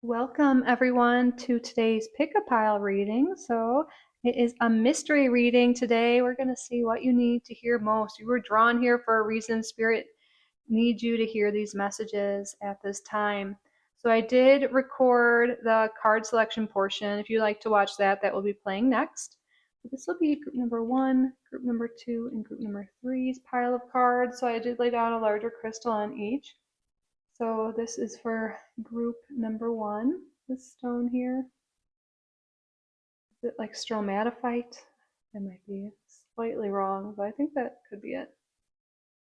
Welcome everyone to today's pick-a-pile reading. So it is a mystery reading today. We're going to see what you need to hear most. You were drawn here for a reason. Spirit needs you to hear these messages at this time. So I did record the card selection portion. If you'd like to watch that, that will be playing next. This will be group number 1, group number 2, and group number 3's pile of cards. So I did lay down a larger crystal on each. So this is for group number 1, this stone here. Is it like stromatophyte? It might be slightly wrong, but I think that could be it.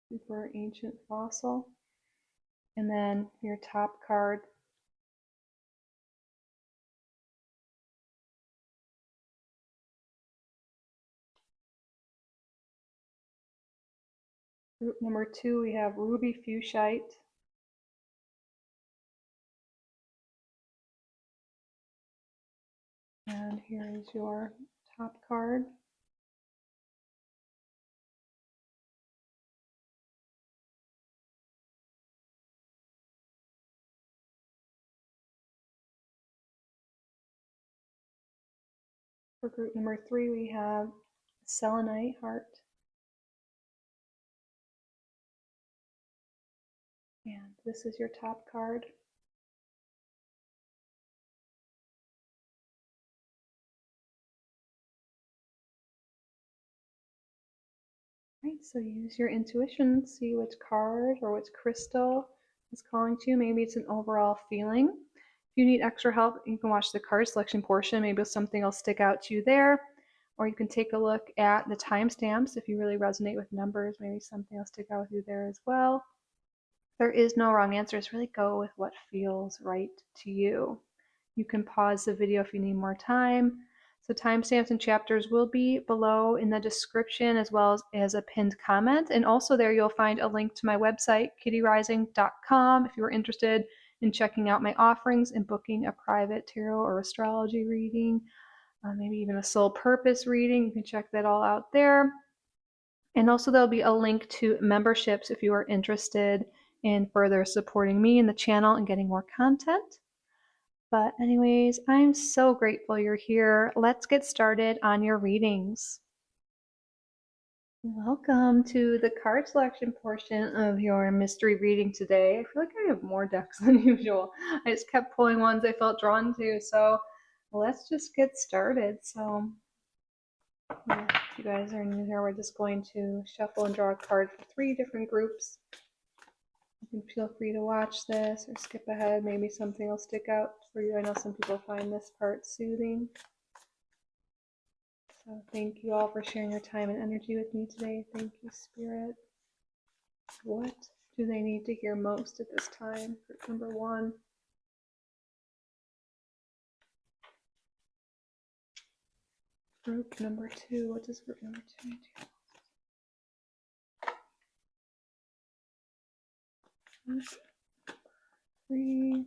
Super ancient fossil. And then your top card. Group number 2, we have ruby fuchsite. And here is your top card. For group number 3, we have selenite heart. And this is your top card. Right, so use your intuition, see which card or which crystal is calling to you. Maybe it's an overall feeling. If you need extra help, you can watch the card selection portion. Maybe something will stick out to you there. Or you can take a look at the timestamps. If you really resonate with numbers, maybe something will stick out with you there as well. There is no wrong answers. Really go with what feels right to you. You can pause the video if you need more time. So timestamps and chapters will be below in the description as well as a pinned comment. And also there you'll find a link to my website, kittyrising.com, if you are interested in checking out my offerings and booking a private tarot or astrology reading, maybe even a soul purpose reading. You can check that all out there. And also there'll be a link to memberships if you are interested in further supporting me and the channel and getting more content. But anyways, I'm so grateful you're here. Let's get started on your readings. Welcome to the card selection portion of your mystery reading today. I feel like I have more decks than usual. I just kept pulling ones I felt drawn to, so let's just get started. So if you guys are new here, we're just going to shuffle and draw a card for 3 different groups. You can feel free to watch this or skip ahead. Maybe something will stick out for you. I know some people find this part soothing. So thank you all for sharing your time and energy with me today. Thank you, Spirit. What do they need to hear most at this time? Group number 1. Group number 2. What does group number 2 need to hear? Group 3.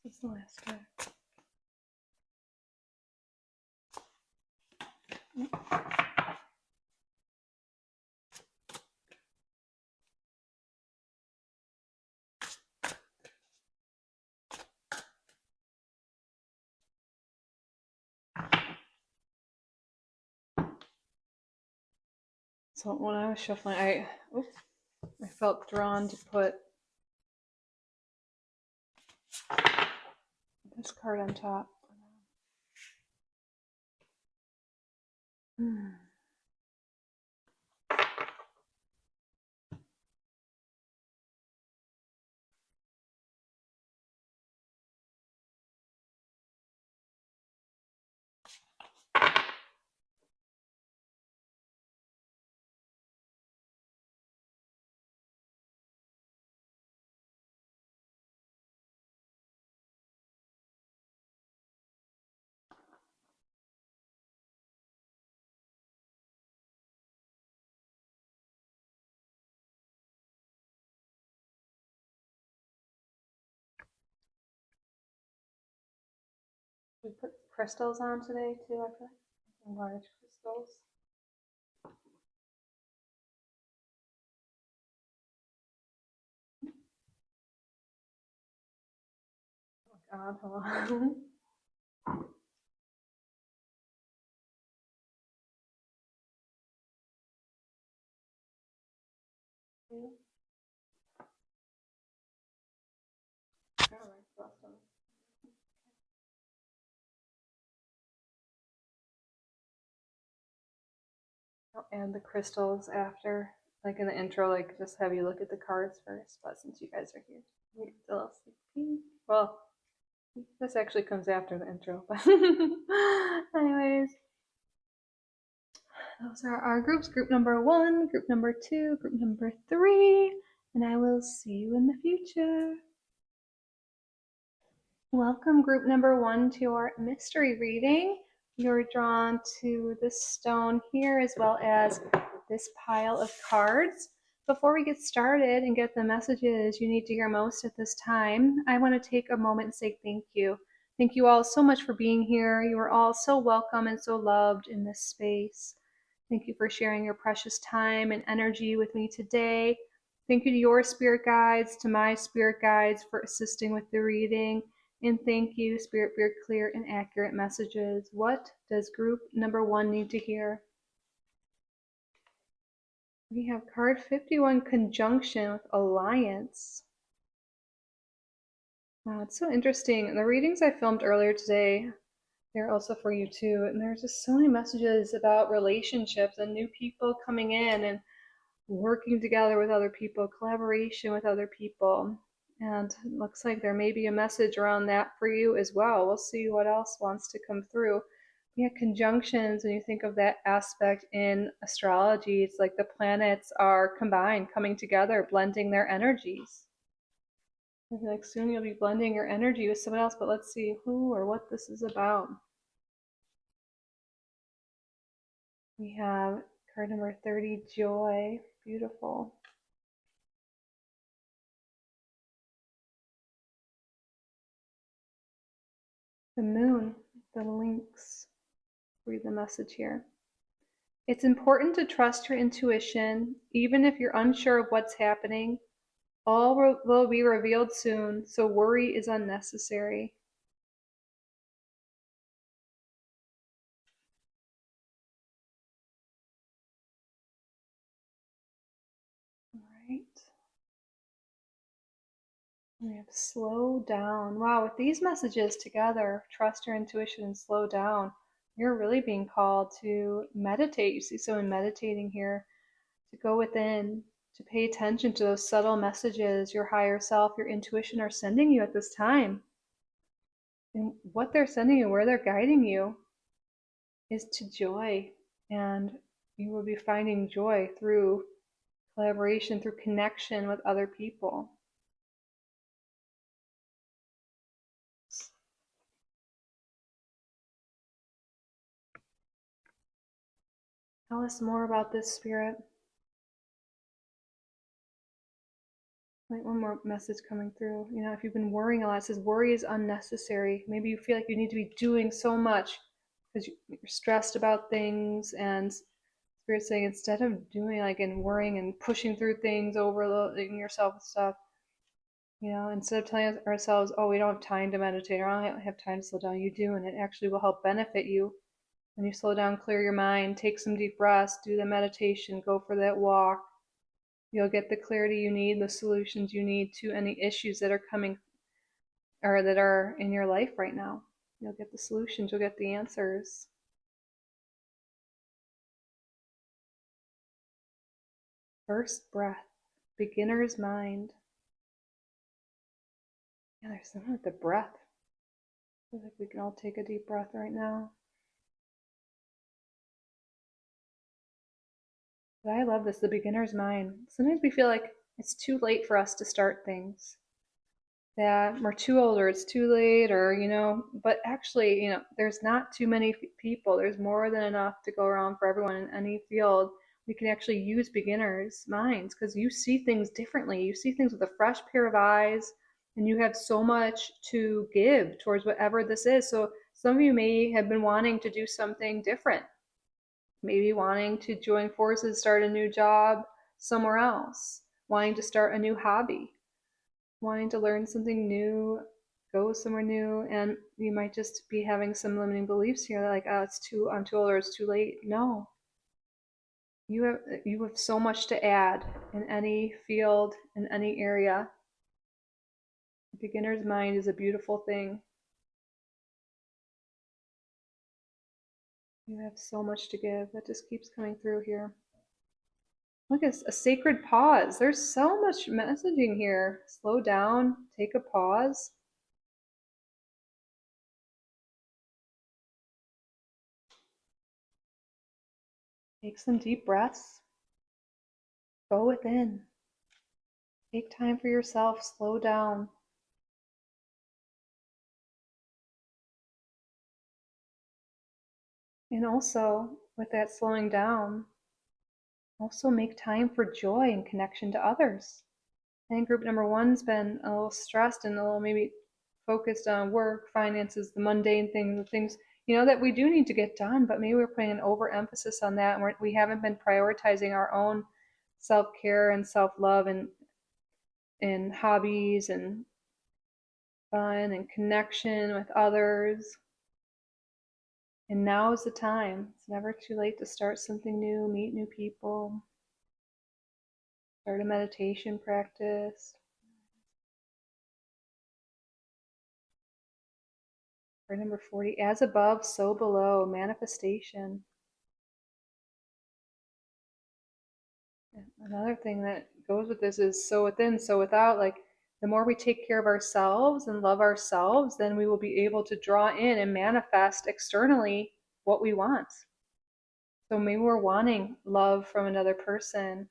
What's the last card? So when I was shuffling, I felt drawn to put this card on top. We put crystals on today too, I feel like. Large crystals. Oh God, hold on. And the crystals after, like in the intro, like just have you look at the cards first. But since you guys are here, make a little sneak peek. Well, this actually comes after the intro, but anyways, those are our groups. Group number 1, group number 2, group number 3, and I will see you in the future. Welcome, group number 1, to our mystery reading. You're drawn to this stone here as well as this pile of cards. Before we get started and get the messages you need to hear most at this time, I want to take a moment and say thank you. Thank you all so much for being here. You are all so welcome and so loved in this space. Thank you for sharing your precious time and energy with me today. Thank you to your spirit guides, to my spirit guides for assisting with the reading. And thank you, Spirit, for your clear and accurate messages. What does group number 1 need to hear? We have card 51, conjunction with alliance. Wow, it's so interesting. The readings I filmed earlier today, they're also for you too. And there's just so many messages about relationships and new people coming in and working together with other people, collaboration with other people. And it looks like there may be a message around that for you as well. We'll see what else wants to come through. Yeah, conjunctions, when you think of that aspect in astrology, it's like the planets are combined, coming together, blending their energies. I feel like soon you'll be blending your energy with someone else, but let's see who or what this is about. We have card number 30, joy. Beautiful. The moon, the lynx. Read the message here. It's important to trust your intuition, even if you're unsure of what's happening. All will be revealed soon, so worry is unnecessary. All right. We have slow down. Wow, with these messages together, trust your intuition and slow down. You're really being called to meditate. You see someone meditating here, to go within, to pay attention to those subtle messages your higher self, your intuition are sending you at this time. And what they're sending you, where they're guiding you, is to joy. And you will be finding joy through collaboration, through connection with other people. Tell us more about this, Spirit. Like one more message coming through. If you've been worrying a lot, it says worry is unnecessary. Maybe you feel like you need to be doing so much because you're stressed about things, and Spirit's saying instead of doing like and worrying and pushing through things, overloading yourself with stuff, instead of telling ourselves, oh, we don't have time to meditate or I don't have time to slow down, you do, and it actually will help benefit you. When you slow down, clear your mind, take some deep breaths, do the meditation, go for that walk, you'll get the clarity you need, the solutions you need to any issues that are coming or that are in your life right now. You'll get the solutions, you'll get the answers. First breath, beginner's mind. Yeah, there's something with the breath. I feel like we can all take a deep breath right now. But I love this, the beginner's mind. Sometimes we feel like it's too late for us to start things. That we're too old or it's too late or, but actually, there's not too many people. There's more than enough to go around for everyone in any field. We can actually use beginners' minds because you see things differently. You see things with a fresh pair of eyes, and you have so much to give towards whatever this is. So some of you may have been wanting to do something different, maybe wanting to join forces, start a new job somewhere else, wanting to start a new hobby, wanting to learn something new, go somewhere new, and you might just be having some limiting beliefs here, like, oh, I'm too old or it's too late. No. You have so much to add in any field, in any area. A beginner's mind is a beautiful thing. You have so much to give. That just keeps coming through here. Look, it's a sacred pause. There's so much messaging here. Slow down, take a pause. Take some deep breaths. Go within. Take time for yourself. Slow down. And also, with that slowing down, also make time for joy and connection to others. I think group number one's been a little stressed and a little maybe focused on work, finances, the mundane things, the things that we do need to get done, but maybe we're putting an overemphasis on that, and we haven't been prioritizing our own self-care and self-love and hobbies and fun and connection with others. And now is the time. It's never too late to start something new, meet new people, start a meditation practice. For number 40, as above, so below, manifestation. Another thing that goes with this is so within, so without. Like, the more we take care of ourselves and love ourselves, then we will be able to draw in and manifest externally what we want. So maybe we're wanting love from another person,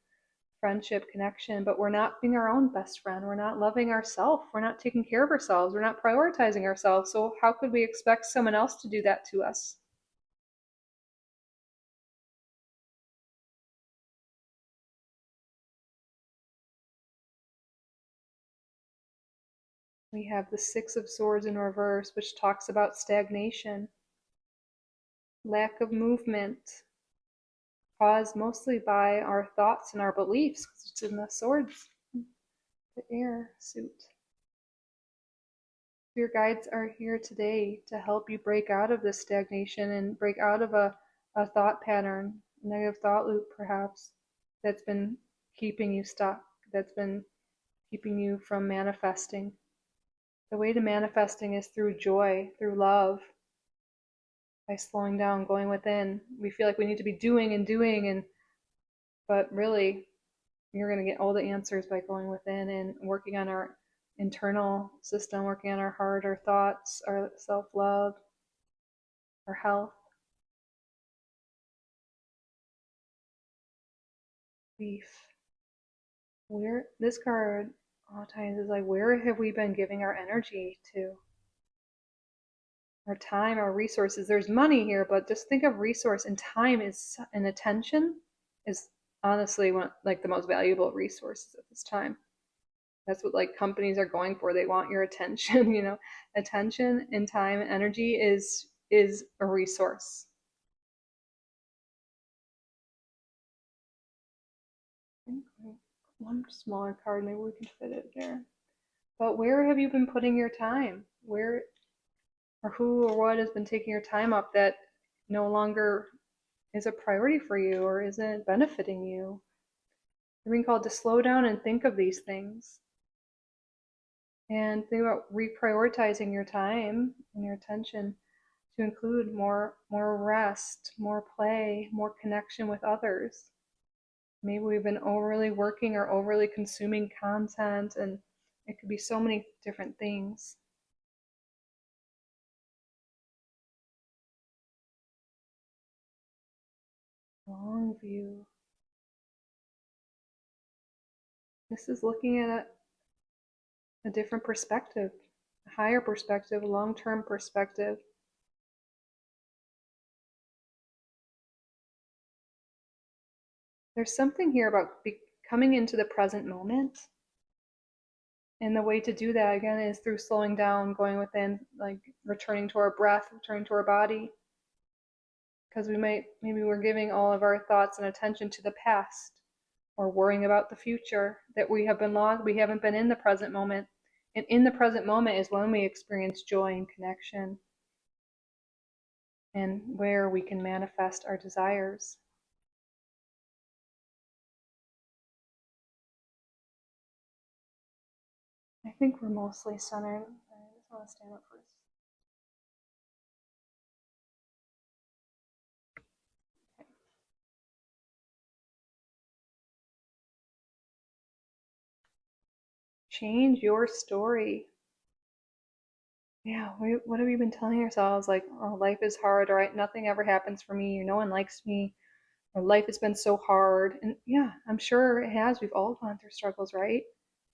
friendship, connection, but we're not being our own best friend. We're not loving ourselves. We're not taking care of ourselves. We're not prioritizing ourselves. So how could we expect someone else to do that to us? We have the Six of Swords in reverse, which talks about stagnation, lack of movement, caused mostly by our thoughts and our beliefs, because it's in the swords, the air suit. Your guides are here today to help you break out of this stagnation and break out of a thought pattern, a negative thought loop perhaps, that's been keeping you stuck, that's been keeping you from manifesting. The way to manifesting is through joy, through love, by slowing down, going within. We feel like we need to be doing and doing, but really you're going to get all the answers by going within and working on our internal system, working on our heart, our thoughts, our self-love, our health. Grief. This card a lot of times is like, where have we been giving our energy to? Our time, our resources. There's money here, but just think of resource, and time is, and attention is honestly one, like the most valuable resources at this time. That's what like companies are going for. They want your attention, you know. Attention and time and energy is a resource. One smaller card, maybe we can fit it there. But where have you been putting your time? Where or who or what has been taking your time up that no longer is a priority for you or isn't benefiting you? You're being called to slow down and think of these things and think about reprioritizing your time and your attention to include more rest, more play, more connection with others. Maybe we've been overly working or overly consuming content, and it could be so many different things. Long view. This is looking at a different perspective, a higher perspective, a long-term perspective. There's something here about coming into the present moment. And the way to do that, again, is through slowing down, going within, like returning to our breath, returning to our body. Because maybe we're giving all of our thoughts and attention to the past or worrying about the future, that we have been lost, we haven't been in the present moment. And in the present moment is when we experience joy and connection and where we can manifest our desires. I think we're mostly centered. I just want to stand up first. Okay. Change your story. Yeah, what have we been telling ourselves? Like, oh, life is hard, or nothing ever happens for me, or no one likes me, or life has been so hard. And yeah, I'm sure it has. We've all gone through struggles, right?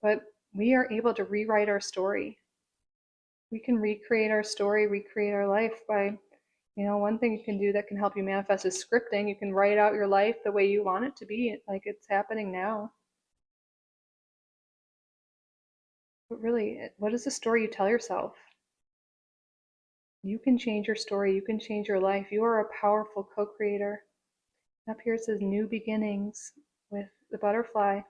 But we are able to rewrite our story. We can recreate our story, recreate our life by, one thing you can do that can help you manifest is scripting. You can write out your life the way you want it to be, like it's happening now. But really, what is the story you tell yourself? You can change your story. You can change your life. You are a powerful co-creator. Up here it says new beginnings with the butterfly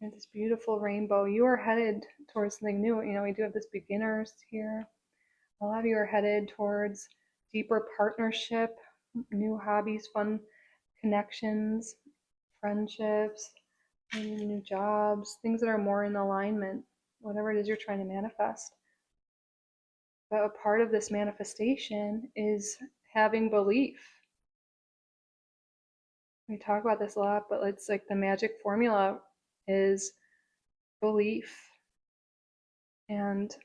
and this beautiful rainbow. You are headed towards something new. We do have this beginners here. A lot of you are headed towards deeper partnership, new hobbies, fun connections, friendships, maybe new jobs, things that are more in alignment, whatever it is you're trying to manifest. But a part of this manifestation is having belief. We talk about this a lot, but it's like the magic formula is belief and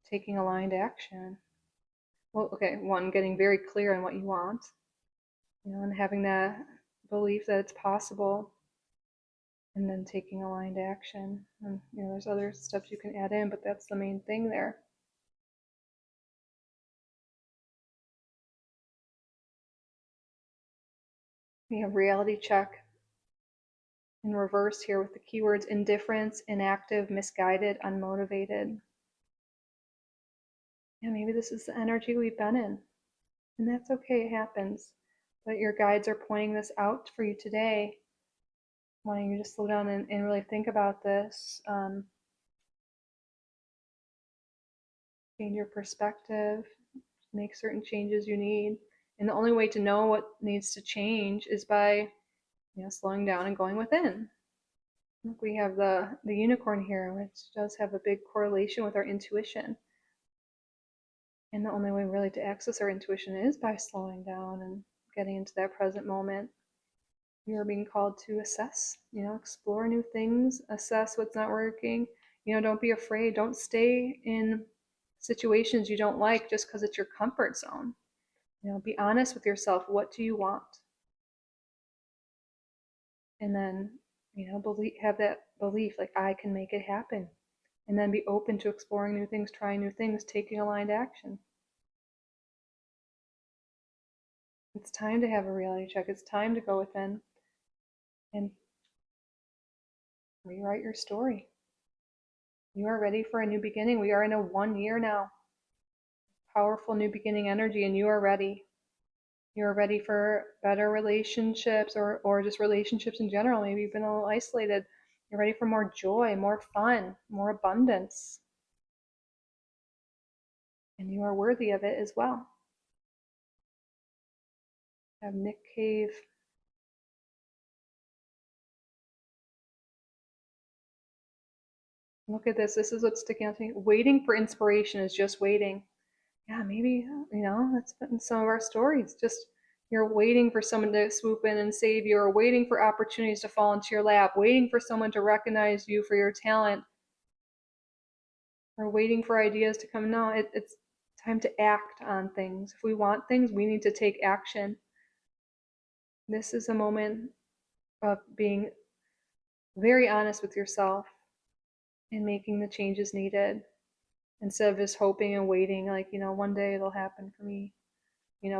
taking aligned action. Well, okay, one, getting very clear on what you want, and having that belief that it's possible, and then taking aligned action. And there's other steps you can add in, but that's the main thing there. We have reality check in reverse here with the keywords indifference, inactive, misguided, unmotivated. Yeah, maybe this is the energy we've been in, and that's okay, it happens. But your guides are pointing this out for you today, wanting you to slow down and really think about this. Change your perspective, make certain changes you need. And the only way to know what needs to change is by slowing down and going within. We have the unicorn here, which does have a big correlation with our intuition. And the only way really to access our intuition is by slowing down and getting into that present moment. You're being called to assess, explore new things, assess what's not working. Don't be afraid. Don't stay in situations you don't like just because it's your comfort zone. Be honest with yourself. What do you want? And then, have that belief, like I can make it happen. And then be open to exploring new things, trying new things, taking aligned action. It's time to have a reality check. It's time to go within and rewrite your story. You are ready for a new beginning. We are in a 1 year now. Powerful new beginning energy, and you are ready. You're ready for better relationships, or just relationships in general. Maybe you've been a little isolated. You're ready for more joy, more fun, more abundance. And you are worthy of it as well. I have Nick Cave. Look at this. This is what's sticking out to me. Waiting for inspiration is just waiting. Yeah, maybe, that's been some of our stories. Just you're waiting for someone to swoop in and save you, or waiting for opportunities to fall into your lap, waiting for someone to recognize you for your talent, or waiting for ideas to come. No, it's time to act on things. If we want things, we need to take action. This is a moment of being very honest with yourself and making the changes needed, instead of just hoping and waiting, like, one day it'll happen for me,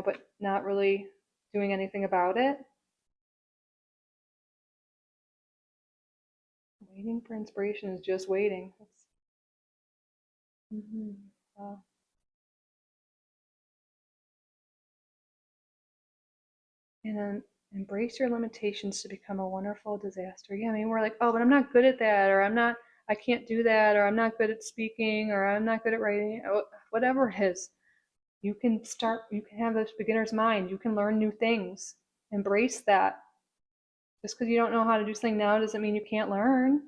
but not really doing anything about it. Waiting for inspiration is just waiting. Wow. And then embrace your limitations to become a wonderful disaster. Yeah, I mean, we're like, oh, but I'm not good at that, or I can't do that, or I'm not good at speaking, or I'm not good at writing, whatever it is. You can have this beginner's mind. You can learn new things. Embrace that. Just because you don't know how to do something now doesn't mean you can't learn.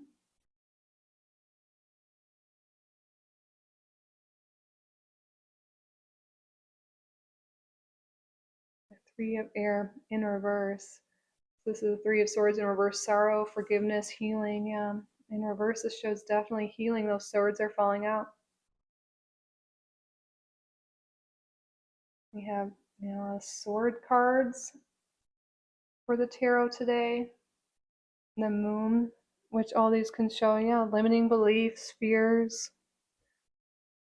The Three of Air in reverse. This is the Three of Swords in reverse. Sorrow, forgiveness, healing. Yeah. In reverse, this shows definitely healing. Those swords are falling out. We have, sword cards for the tarot today. The moon, which all these can show, limiting beliefs, fears,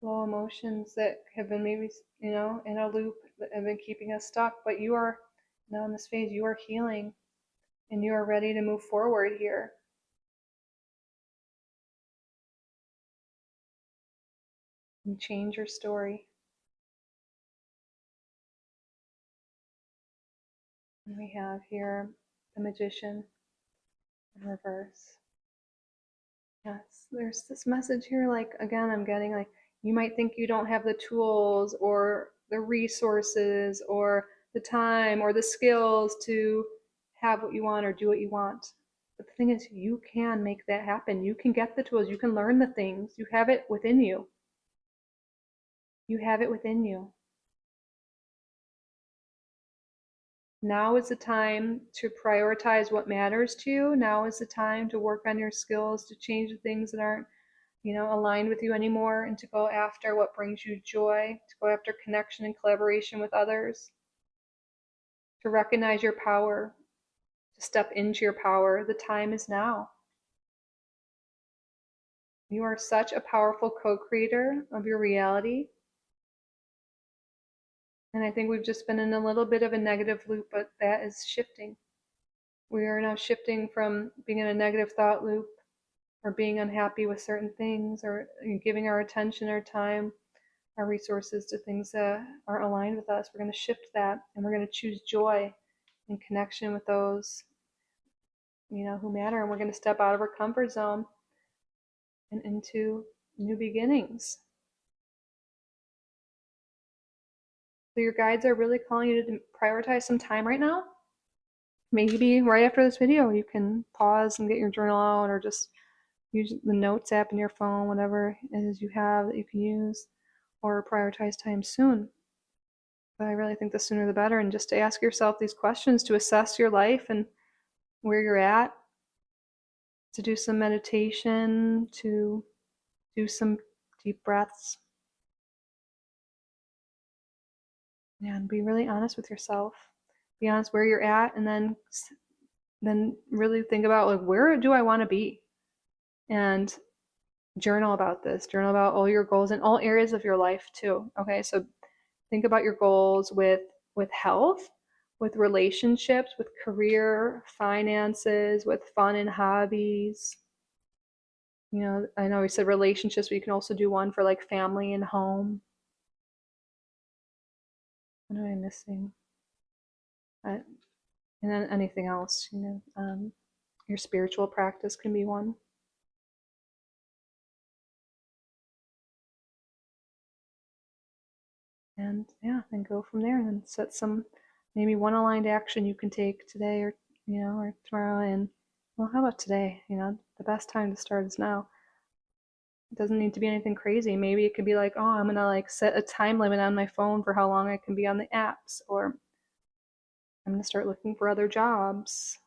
low emotions that have been maybe, in a loop that have been keeping us stuck. But you are now in this phase, you are healing, and you are ready to move forward here. And change your story. And we have here the Magician in reverse. Yes, there's this message here, like, again, I'm getting like, you might think you don't have the tools or the resources or the time or the skills to have what you want or do what you want. But the thing is, you can make that happen. You can get the tools, you can learn the things, you have it within you. You have it within you. Now is the time to prioritize what matters to you. Now is the time to work on your skills, to change the things that aren't, aligned with you anymore, and to go after what brings you joy, to go after connection and collaboration with others, to recognize your power, to step into your power. The time is now. You are such a powerful co-creator of your reality. And I think we've just been in a little bit of a negative loop, but that is shifting. We are now shifting from being in a negative thought loop, or being unhappy with certain things, or giving our attention, our time, our resources to things that aren't aligned with us. We're going to shift that, and we're going to choose joy and connection with those, who matter. And we're going to step out of our comfort zone and into new beginnings. So your guides are really calling you to prioritize some time right now. Maybe right after this video, you can pause and get your journal out, or just use the notes app in your phone, whatever it is you have that you can use, or prioritize time soon. But I really think the sooner the better. And just to ask yourself these questions, to assess your life and where you're at, to do some meditation, to do some deep breaths, and be really honest with yourself. Be honest where you're at, and then really think about, like, where do I want to be? And journal about this. Journal about all your goals in all areas of your life too. Okay, so think about your goals with health, with relationships, with career, finances, with fun and hobbies. You know, I know we said relationships, but you can also do one for like family and home. What am I missing? And then anything else, you know, your spiritual practice can be one. And yeah, then go from there and then set some maybe one aligned action you can take today or, you know, or tomorrow. And well, how about today? You know, the best time to start is now. It doesn't need to be anything crazy. Maybe it could be like, oh, I'm gonna like set a time limit on my phone for how long I can be on the apps, or I'm gonna start looking for other jobs,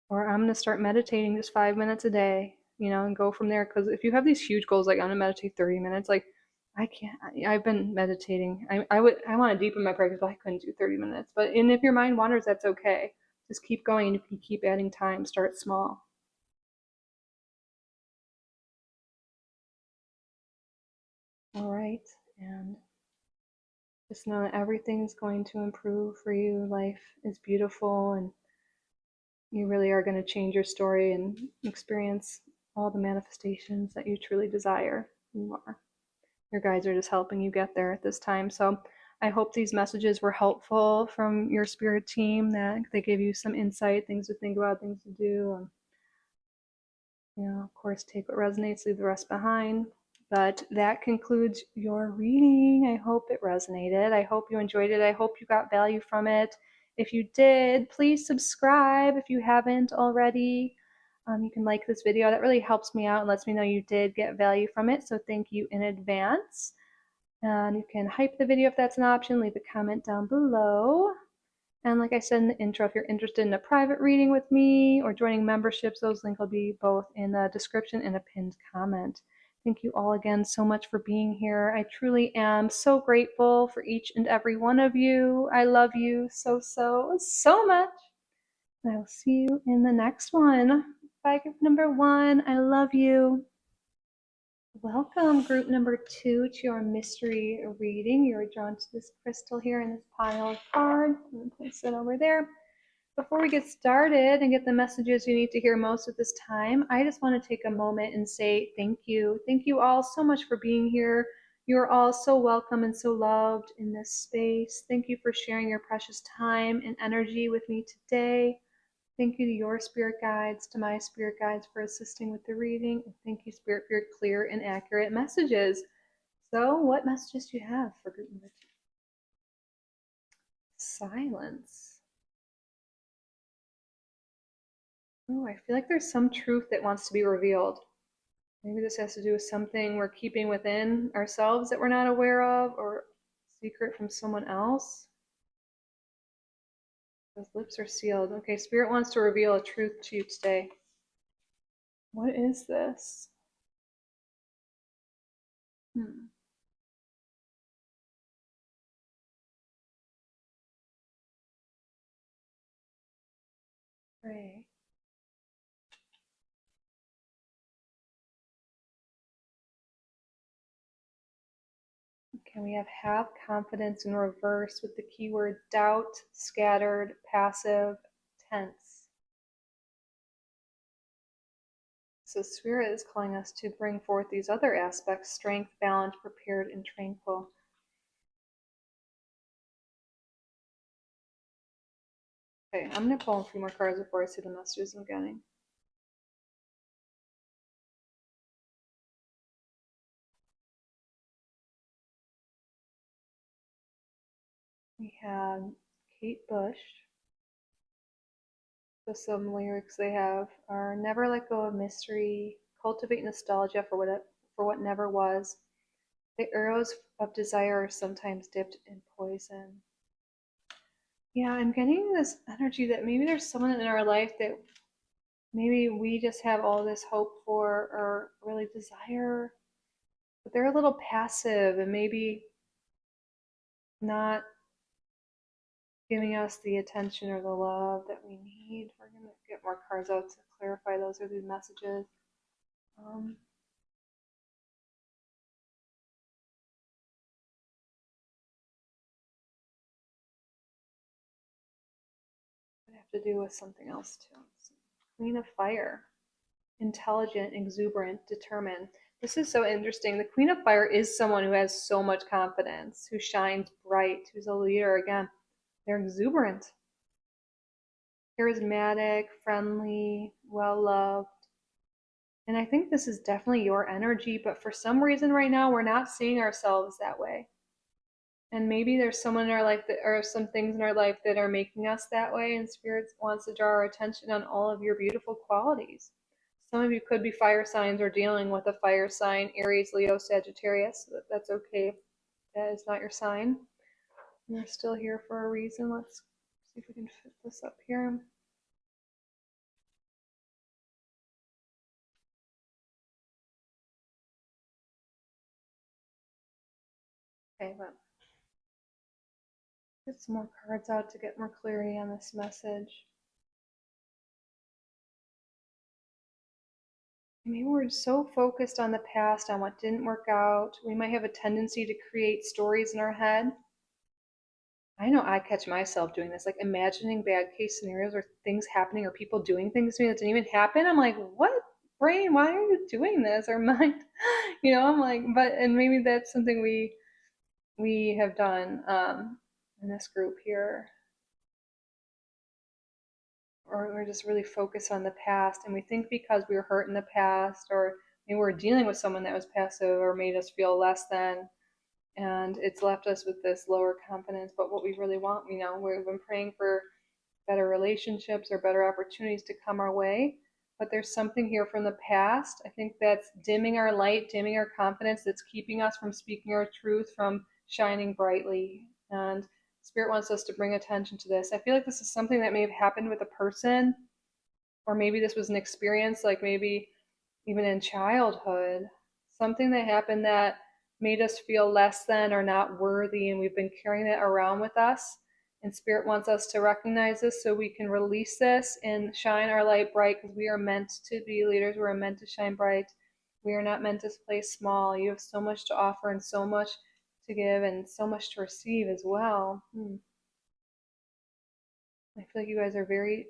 or I'm gonna start meditating just 5 minutes a day, you know, and go from there. Because if you have these huge goals, like I'm gonna meditate 30 minutes, like I can't. I've been meditating. I want to deepen my practice, but I couldn't do 30 minutes. But and if your mind wanders, that's okay. Just keep going, and if you keep adding time, start small. All right, and just know that everything's going to improve for you. Life is beautiful, and you really are going to change your story and experience all the manifestations that you truly desire. You are. Your guides are just helping you get there at this time. So I hope these messages were helpful from your spirit team, that they gave you some insight, things to think about, things to do. You know, of course, take what resonates, leave the rest behind. But that concludes your reading. I hope it resonated. I hope you enjoyed it. I hope you got value from it. If you did, please subscribe if you haven't already. You can like this video. That really helps me out and lets me know you did get value from it. So thank you in advance. And you can hype the video if that's an option. Leave a comment down below. And like I said in the intro, if you're interested in a private reading with me or joining memberships, those links will be both in the description and a pinned comment. Thank you all again so much for being here. I truly am so grateful for each and every one of you. I love you so, so, so much. And I will see you in the next one. Bye, group number 1. I love you. Welcome, group number 2, to your mystery reading. You're drawn to this crystal here in this pile of cards. I'm going to place it over there. Before we get started and get the messages you need to hear most at this time, I just want to take a moment and say thank you. Thank you all so much for being here. You're all so welcome and so loved in this space. Thank you for sharing your precious time and energy with me today. Thank you to your spirit guides, to my spirit guides for assisting with the reading. And thank you, Spirit, for your clear and accurate messages. So, what messages do you have for group number 2? Silence. Oh, I feel like there's some truth that wants to be revealed. Maybe this has to do with something we're keeping within ourselves that we're not aware of, or secret from someone else. Those lips are sealed. Okay, Spirit wants to reveal a truth to you today. What is this? Pray. Okay, we have confidence in reverse with the keyword doubt, scattered, passive, tense. So Spirit is calling us to bring forth these other aspects: strength, balance, prepared, and tranquil. Okay, I'm going to pull a few more cards before I see the messages I'm getting. We have Kate Bush. So some lyrics they have are: never let go of mystery, cultivate nostalgia for what never was. The arrows of desire are sometimes dipped in poison. Yeah, I'm getting this energy that maybe there's someone in our life that maybe we just have all this hope for or really desire, but they're a little passive and maybe not giving us the attention or the love that we need. We're going to get more cards out to clarify those or these messages. It have to do with something else too. Queen of Fire. intelligent, exuberant, determined. This is so interesting. The Queen of Fire is someone who has so much confidence, who shines bright, who's a leader. Again, they're exuberant, charismatic, friendly, well loved. And I think this is definitely your energy, but for some reason right now, we're not seeing ourselves that way. And maybe there's someone in our life that, or some things in our life that are making us that way, and Spirit wants to draw our attention on all of your beautiful qualities. Some of you could be fire signs or dealing with a fire sign, Aries, Leo, Sagittarius. That's okay. That is not your sign. And they're still here for a reason. Let's see if we can fit this up here. Okay, but get some more cards out to get more clarity on this message. Maybe we're so focused on the past, on what didn't work out. We might have a tendency to create stories in our head. I know I catch myself doing this, like imagining bad case scenarios or things happening or people doing things to me that didn't even happen. I'm like, what, brain? Why are you doing this? Or mind, I'm like, but and maybe that's something we have done in this group here, or we're just really focused on the past, and we think because we were hurt in the past, or maybe we're dealing with someone that was passive or made us feel less than, and it's left us with this lower confidence. But what we really want, we've been praying for better relationships or better opportunities to come our way. But there's something here from the past, I think, that's dimming our light, dimming our confidence, that's keeping us from speaking our truth, from shining brightly. And Spirit wants us to bring attention to this. I feel like this is something that may have happened with a person, or maybe this was an experience, like maybe even in childhood, something that happened that made us feel less than or not worthy, and we've been carrying that around with us. And Spirit wants us to recognize this so we can release this and shine our light bright, because we are meant to be leaders. We're meant to shine bright. We are not meant to play small. You have so much to offer and so much to give and so much to receive as well. I feel like you guys are very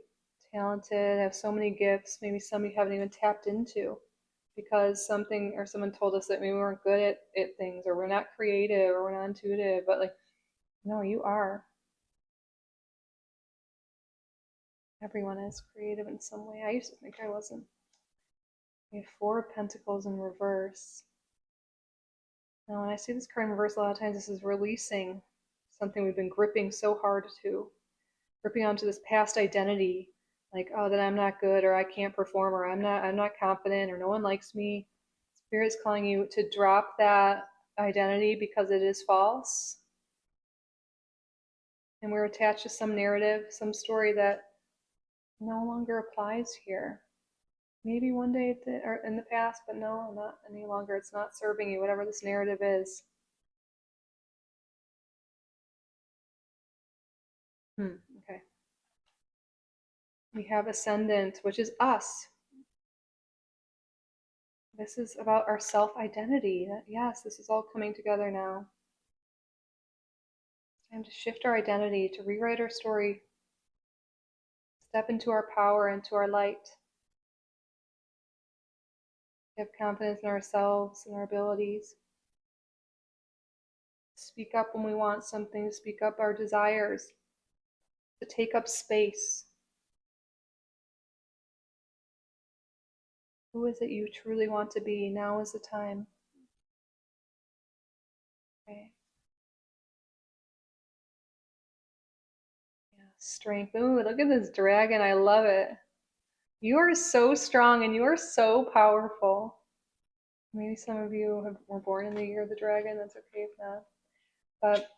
talented, have so many gifts, maybe some you haven't even tapped into because something or someone told us that maybe we weren't good at things, or we're not creative, or we're not intuitive. But like, no, you are. Everyone is creative in some way. I used to think I wasn't. We have Four of Pentacles in reverse. Now, when I see this card in reverse, a lot of times this is releasing something we've been gripping so hard to, gripping onto this past identity, like, oh, that I'm not good, or I can't perform, or I'm not confident, or no one likes me. Spirit's calling you to drop that identity because it is false. And we're attached to some narrative, some story that no longer applies here. Maybe one day or in the past, but no, not any longer. It's not serving you, whatever this narrative is. Okay. We have Ascendant, which is us. This is about our self-identity. Yes, this is all coming together now. It's time to shift our identity, to rewrite our story, step into our power, into our light. Have confidence in ourselves and our abilities. Speak up when we want something, to speak up our desires, to take up space. Who is it you truly want to be? Now is the time. Okay. Yeah. Strength. Ooh, look at this dragon. I love it. You are so strong and you are so powerful. Maybe some of you were born in the year of the dragon. That's okay if not. But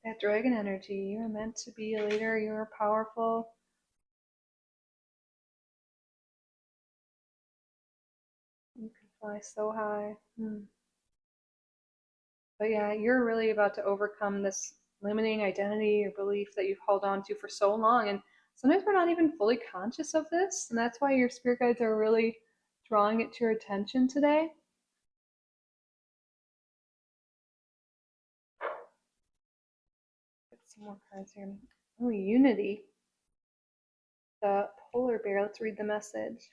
that dragon energy, you are meant to be a leader. You are powerful. You can fly so high. But yeah, you're really about to overcome this limiting identity or belief that you've held on to for so long. And sometimes we're not even fully conscious of this. And that's why your spirit guides are really drawing it to your attention today. Get some more cards here. Oh, unity. The polar bear. Let's read the message.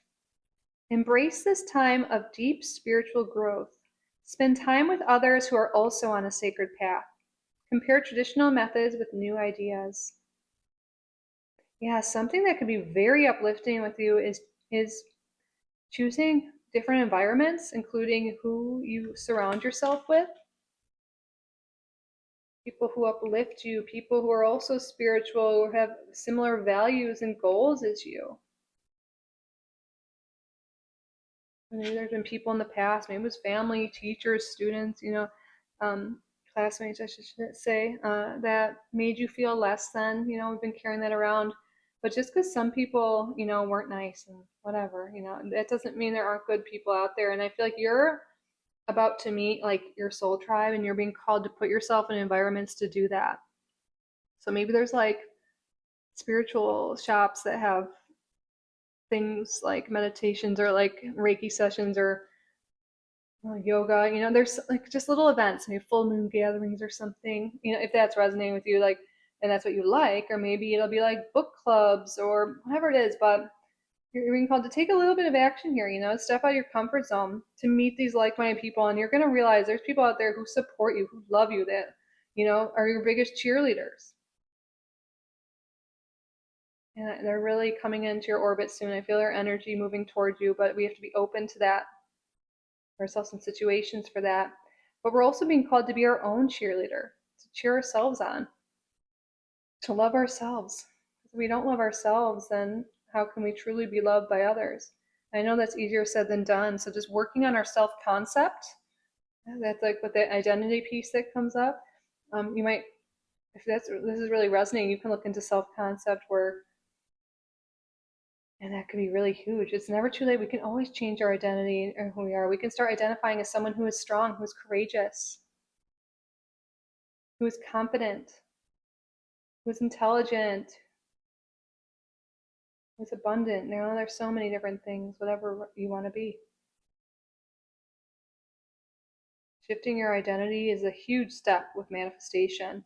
Embrace this time of deep spiritual growth. Spend time with others who are also on a sacred path. Compare traditional methods with new ideas. Yeah, something that could be very uplifting with you is choosing different environments, including who you surround yourself with. People who uplift you, people who are also spiritual, who have similar values and goals as you. Maybe there's been people in the past, maybe it was family, teachers, students, um, classmates, I should say, that made you feel less than. We've been carrying that around. But just because some people, weren't nice and whatever, that doesn't mean there aren't good people out there. And I feel like you're about to meet like your soul tribe, and you're being called to put yourself in environments to do that. So maybe there's like spiritual shops that have things like meditations or like Reiki sessions or yoga. There's like just little events, maybe full moon gatherings or something. If that's resonating with you, like, and that's what you like, or maybe it'll be like book clubs or whatever it is. But you're being called to take a little bit of action here. Step out of your comfort zone to meet these like-minded people, and you're going to realize there's people out there who support you, who love you, that are your biggest cheerleaders. And they're really coming into your orbit soon. I feel their energy moving towards you, but we have to be open to that, ourselves in situations for that. But we're also being called to be our own cheerleader, to cheer ourselves on, to love ourselves. If we don't love ourselves, then how can we truly be loved by others? I know that's easier said than done. So just working on our self-concept, that's like with the identity piece that comes up. You might, if this is really resonating, you can look into self-concept work, and that could be really huge. It's never too late. We can always change our identity or who we are. We can start identifying as someone who is strong, who is courageous, who is confident, who is intelligent, who is abundant. There's so many different things, whatever you want to be. Shifting your identity is a huge step with manifestation.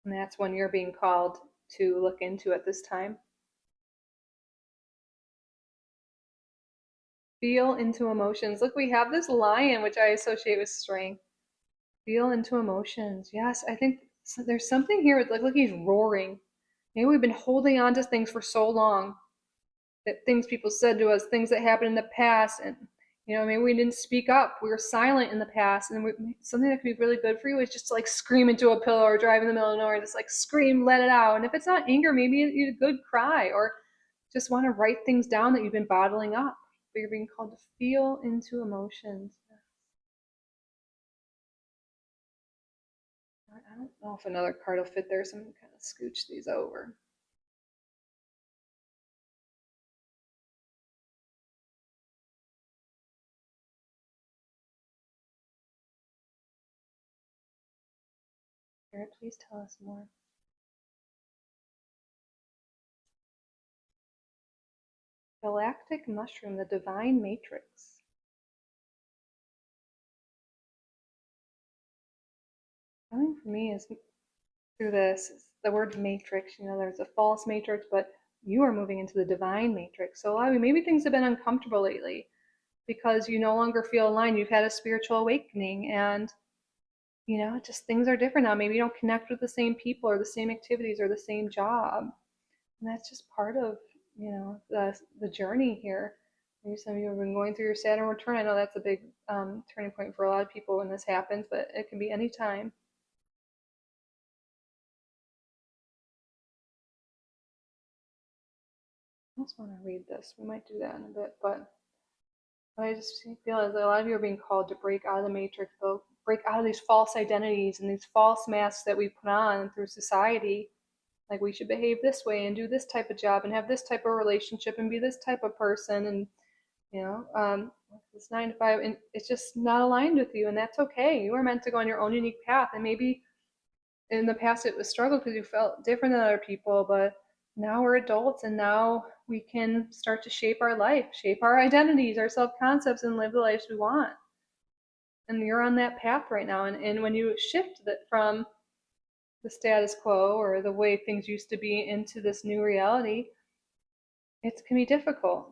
And that's when you're being called to look into at this time. Feel into emotions. Look, we have this lion, which I associate with strength. Feel into emotions. Yes, I think there's something here with, like, look, he's roaring. Maybe we've been holding on to things for so long, that things people said to us, things that happened in the past, and maybe we didn't speak up. We were silent in the past, and something that could be really good for you is just to like scream into a pillow or drive in the middle of nowhere, just like scream, let it out. And if it's not anger, maybe you a good cry, or just want to write things down that you've been bottling up. But you're being called to feel into emotions. I don't know if another card will fit there, so I'm going to kind of scooch these over. Spirit, please tell us more. Galactic mushroom, the divine matrix. Coming for me is through this is the word matrix. There's a false matrix, but you are moving into the divine matrix. So a lot of you, maybe things have been uncomfortable lately because you no longer feel aligned. You've had a spiritual awakening, and just things are different now. Maybe you don't connect with the same people or the same activities or the same job. And that's just part of, the journey here. Maybe some of you have been going through your Saturn return. I know that's a big turning point for a lot of people when this happens, but it can be any time. I just want to read this. We might do that in a bit, but I just feel as a lot of you are being called to break out of the matrix, though, break out of these false identities and these false masks that we put on through society. Like we should behave this way and do this type of job and have this type of relationship and be this type of person, and it's 9 to 5, and it's just not aligned with you, and that's okay. You are meant to go on your own unique path, and maybe in the past it was struggle because you felt different than other people, but now we're adults, and now we can start to shape our life, shape our identities, our self-concepts, and live the lives we want. And you're on that path right now, and when you shift from the status quo or the way things used to be into this new reality, it can be difficult.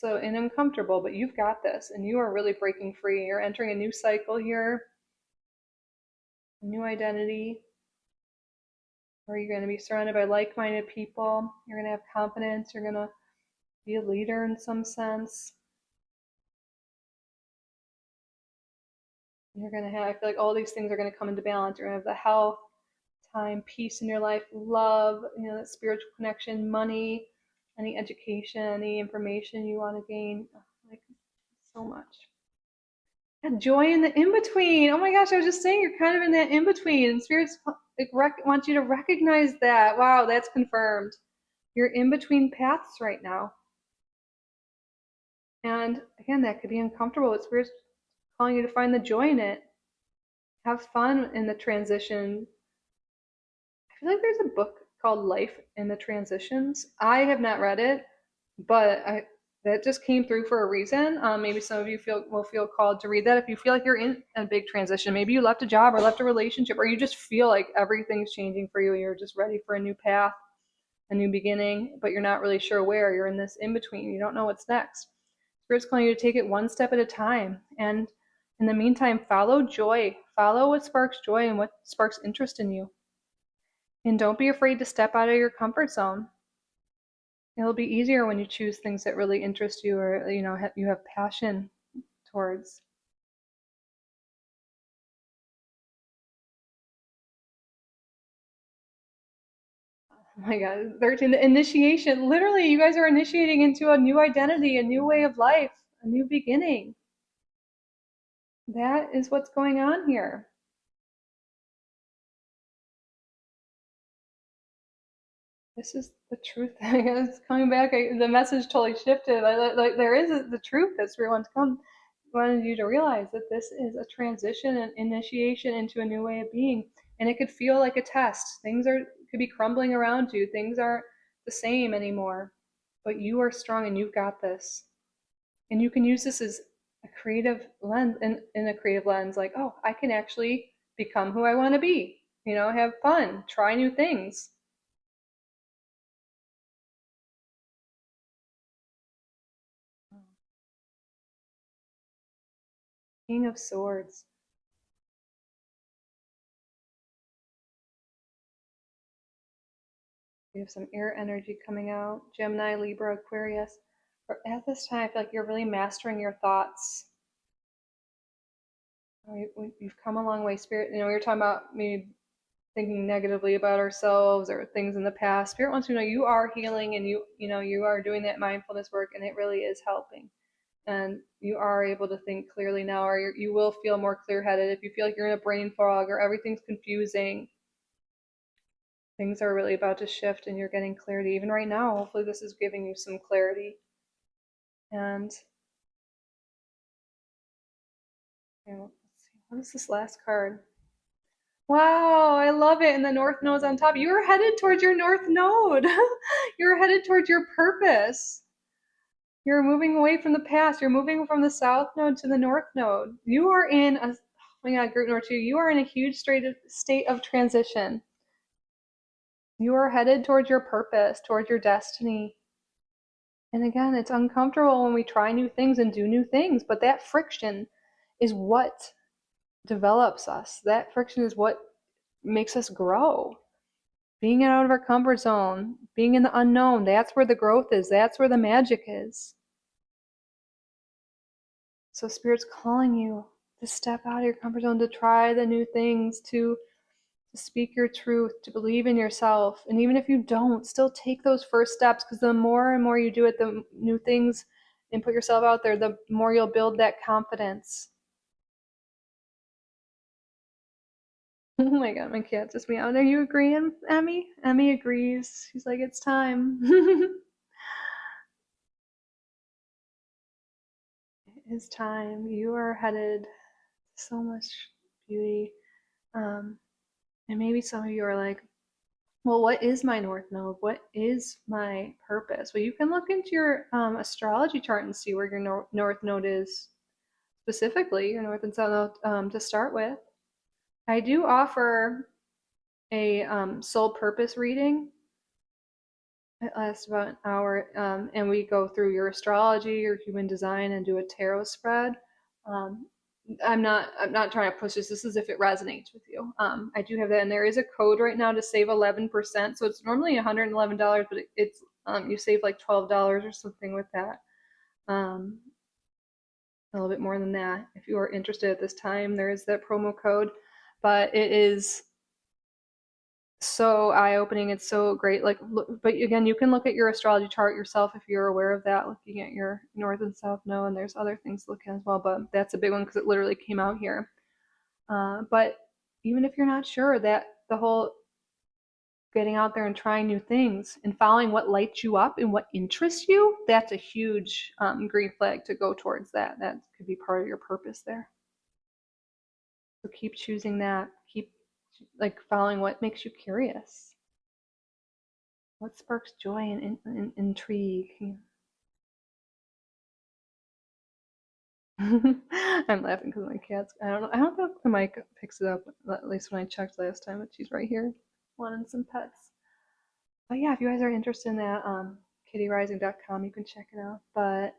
and uncomfortable, but you've got this and you are really breaking free. You're entering a new cycle here, a new identity where you're going to be surrounded by like-minded people. You're going to have confidence. You're going to be a leader in some sense. You're going to have, I feel like all these things are going to come into balance. You're going to have the health, time, peace in your life, love, that spiritual connection, money, any education, any information you want to gain. Like so much. And joy in the in between. Oh my gosh, I was just saying you're kind of in that in between. And spirits want you to recognize that. Wow, that's confirmed. You're in between paths right now. And again, that could be uncomfortable. But spirits calling you to find the joy in it. Have fun in the transition. I feel like there's a book called Life in the Transitions. I have not read it, but that just came through for a reason. Maybe some of you will feel called to read that if you feel like you're in a big transition. Maybe you left a job or left a relationship, or you just feel like everything's changing for you and you're just ready for a new path, a new beginning, but you're not really sure where. You're in this in between. You don't know what's next. Spirit's calling you to take it one step at a time. And in the meantime, follow joy. Follow what sparks joy and what sparks interest in you. And don't be afraid to step out of your comfort zone. It'll be easier when you choose things that really interest you or you have passion towards. Oh my God, 13, the initiation. Literally, you guys are initiating into a new identity, a new way of life, a new beginning. That is what's going on here. This is the truth. It's coming back. The message totally shifted. Like there is the truth that Spirit wants to come. Wanted you to realize that this is a transition and initiation into a new way of being, and it could feel like a test. Things could be crumbling around you. Things aren't the same anymore, but you are strong and you've got this. And you can use this as a creative lens, in a creative lens, like, oh, I can actually become who I want to be. Have fun, try new things. King of Swords. We have some air energy coming out. Gemini, Libra, Aquarius. Or at this time, I feel like you're really mastering your thoughts. You've come a long way, Spirit. We were talking about maybe thinking negatively about ourselves or things in the past. Spirit wants you to know you are healing, and you are doing that mindfulness work, and it really is helping. And you are able to think clearly now, or you will feel more clear-headed. If you feel like you're in a brain fog or everything's confusing, things are really about to shift and you're getting clarity. Even right now, hopefully this is giving you some clarity. And let's see, what is this last card? Wow, I love it. And the North Node's on top. You're headed towards your North Node. You're headed towards your purpose. You're moving away from the past. You're moving from the South Node to the North Node. You are in a, oh my God, group number 2. You are in a huge state of transition. You are headed towards your purpose, towards your destiny. And again, it's uncomfortable when we try new things and do new things, but that friction is what develops us. That friction is what makes us grow. Being out of our comfort zone, being in the unknown, that's where the growth is. That's where the magic is. So Spirit's calling you to step out of your comfort zone, to try the new things, to speak your truth, to believe in yourself. And even if you don't, still take those first steps, because the more and more you do it, the new things, and put yourself out there, the more you'll build that confidence. Oh my God, my cat just meowed. Are you agreeing, Emmy? Emmy agrees. She's like, it's time. It is time. You are headed to so much beauty. And maybe some of you are like, well, what is my North Node? What is my purpose? Well, you can look into your astrology chart and see where your North Node is specifically, your North and South Node, to start with. I do offer a soul purpose reading It lasts about an hour, and we go through your astrology, your human design, and do a tarot spread. Um, I'm not trying to push this. This is if it resonates with you. I do have that, and there is a code right now to save 11%. So it's normally $111, but it's you save like $12 or something with that. Um, a little bit more than that. If you are interested at this time, there is that promo code, but it is so eye-opening. It's so great. Like, look, but again, you can look at your astrology chart yourself if you're aware of that, looking at your north and south node, and there's other things to look at as well, but that's a big one because it literally came out here. But even if you're not sure, that the whole getting out there and trying new things and following what lights you up and what interests you, that's a huge green flag to go towards that. That could be part of your purpose there. So keep choosing that. Keep like following what makes you curious. What sparks joy and intrigue? I'm laughing because my cat's. I don't know. I don't know if the mic picks it up. At least when I checked last time, but she's right here, wanting some pets. But yeah, if you guys are interested in that, kittyrising.com, you can check it out. But